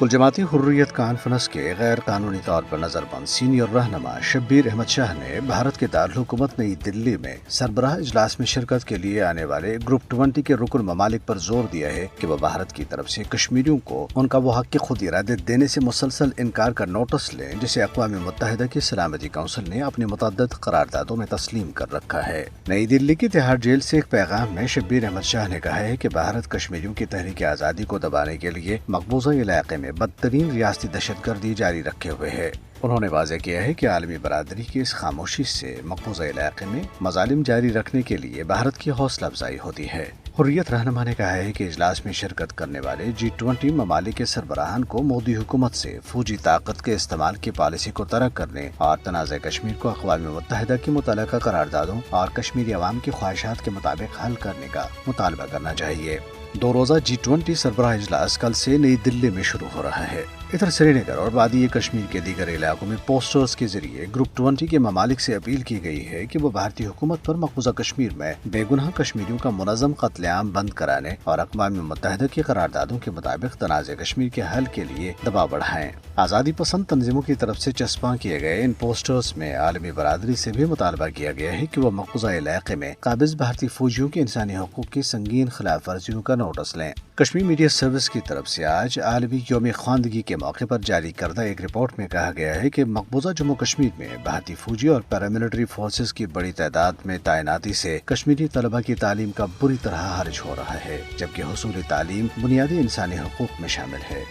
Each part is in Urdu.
کل جماعتی حریت کانفرنس کے غیر قانونی طور پر نظر بند سینئر رہنما شبیر احمد شاہ نے بھارت کے دارالحکومت نئی دلی میں سربراہ اجلاس میں شرکت کے لیے آنے والے گروپ 20 کے رکن ممالک پر زور دیا ہے کہ وہ بھارت کی طرف سے کشمیریوں کو ان کا وہ حق خود ارادے دینے سے مسلسل انکار کا نوٹس لیں جسے اقوام متحدہ کی سلامتی کونسل نے اپنی متعدد قراردادوں میں تسلیم کر رکھا ہے۔ نئی دلی کی تہاڑ جیل سے ایک پیغام میں شبیر احمد شاہ نے کہا ہے کہ بھارت کشمیریوں کی تحریک آزادی کو دبانے کے لیے مقبوضہ علاقے میں بدترین ریاستی دہشت گردی جاری رکھے ہوئے ہے۔ انہوں نے واضح کیا ہے کہ عالمی برادری کی اس خاموشی سے مقبوضہ علاقے میں مظالم جاری رکھنے کے لیے بھارت کی حوصلہ افزائی ہوتی ہے۔ حریت رہنما نے کہا ہے کہ اجلاس میں شرکت کرنے والے G20 ممالک کے سربراہان کو مودی حکومت سے فوجی طاقت کے استعمال کی پالیسی کو ترک کرنے اور تنازع کشمیر کو اقوام متحدہ کی متعلقہ قراردادوں اور کشمیری عوام کی خواہشات کے مطابق حل کرنے کا مطالبہ کرنا چاہیے۔ 2 روزہ G20 سربراہ اجلاس کل سے نئی دلی میں شروع ہو رہا ہے۔ ادھر سری نگر اور وادی کشمیر کے دیگر علاقوں میں پوسٹرز کے ذریعے گروپ 20 کے ممالک سے اپیل کی گئی ہے کہ وہ بھارتی حکومت پر مقبوضہ کشمیر میں بے گناہ کشمیریوں کا منظم قتل عام بند کرانے اور اقوام متحدہ کی قراردادوں کے مطابق تنازع کشمیر کے حل کے لیے دباؤ بڑھائیں۔ آزادی پسند تنظیموں کی طرف سے چسپاں کیے گئے ان پوسٹرز میں عالمی برادری سے بھی مطالبہ کیا گیا ہے کہ وہ مقبوضہ علاقے میں قابض بھارتی فوجیوں کے انسانی حقوق کی سنگین خلاف ورزیوں کا نوٹس لیں۔ کشمیر میڈیا سروس کی طرف سے آج عالمی یوم خواندگی کے موقع پر جاری کردہ ایک رپورٹ میں کہا گیا ہے کہ مقبوضہ جموں کشمیر میں بھارتی فوجی اور پیراملٹری فورسز کی بڑی تعداد میں تعیناتی سے کشمیری طلبہ کی تعلیم کا بری طرح حرج ہو رہا ہے، جبکہ حصول تعلیم بنیادی انسانی حقوق میں شامل ہے۔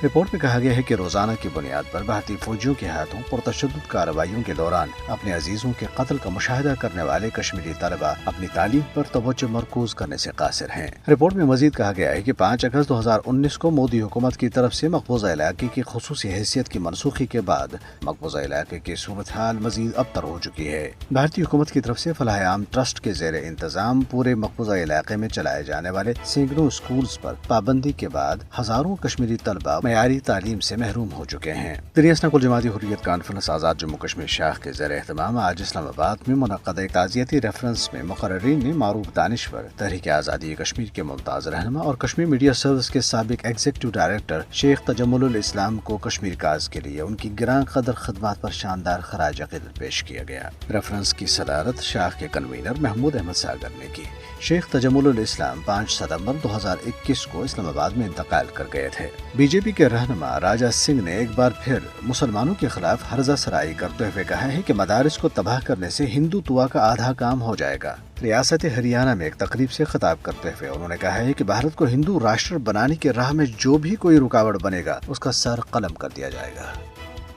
رپورٹ میں کہا گیا ہے کہ روزانہ کی بنیاد پر بھارتی فوجیوں کے ہاتھوں پرتشدد کارروائیوں کے دوران اپنے عزیزوں کے قتل کا مشاہدہ کرنے والے کشمیری طلبہ اپنی تعلیم پر توجہ مرکوز کرنے سے قاصر ہیں۔ رپورٹ میں مزید کہا گیا ہے کہ 5 اگست 2019 کو مودی حکومت کی طرف سے مقبوضہ علاقے کی خصوصی حیثیت کی منسوخی کے بعد مقبوضہ علاقے کی صورتحال مزید ابتر ہو چکی ہے۔ بھارتی حکومت کی طرف سے فلاح عام ٹرسٹ کے زیر انتظام پورے مقبوضہ علاقے میں چلائے جانے والے سینکڑوں اسکولز پر پابندی کے بعد ہزاروں کشمیری طلبہ معیاری تعلیم سے محروم ہو چکے ہیں۔ دریاسنا کل جماعتی حریت کانفرنس آزاد جموں کشمیر شاخ کے زیر اہتمام آج اسلام آباد میں منعقد ایک تعزیتی ریفرنس میں مقررین نے معروف دانشور، تحریک آزادی کشمیر کے ممتاز رہنما اور کشمیر میڈیا سروس کے سابق ایگزیکٹو ڈائریکٹر شیخ تجمل الاسلام کو کشمیر کاز کے لیے ان کی گراں قدر خدمات پر شاندار خراج عقیدت پیش کیا گیا۔ ریفرنس کی صدارت شاخ کے کنوینر محمود احمد ساگر نے کی۔ شیخ تجمل الاسلام 5 ستمبر 2021 کو اسلام آباد میں انتقال کر گئے تھے۔ بی جے پی کے رہنما راجہ سنگھ نے ایک بار پھر مسلمانوں کے خلاف ہرزہ سرائی کرتے ہوئے کہا ہے کہ مدارس کو تباہ کرنے سے ہندوتوا کا آدھا کام ہو جائے گا۔ ریاست ہریانہ میں ایک تقریب سے خطاب کرتے ہوئے انہوں نے کہا ہے کہ بھارت کو ہندو راشٹر بنانے کے راہ میں جو بھی کوئی رکاوٹ بنے گا اس کا سر قلم کر دیا جائے گا۔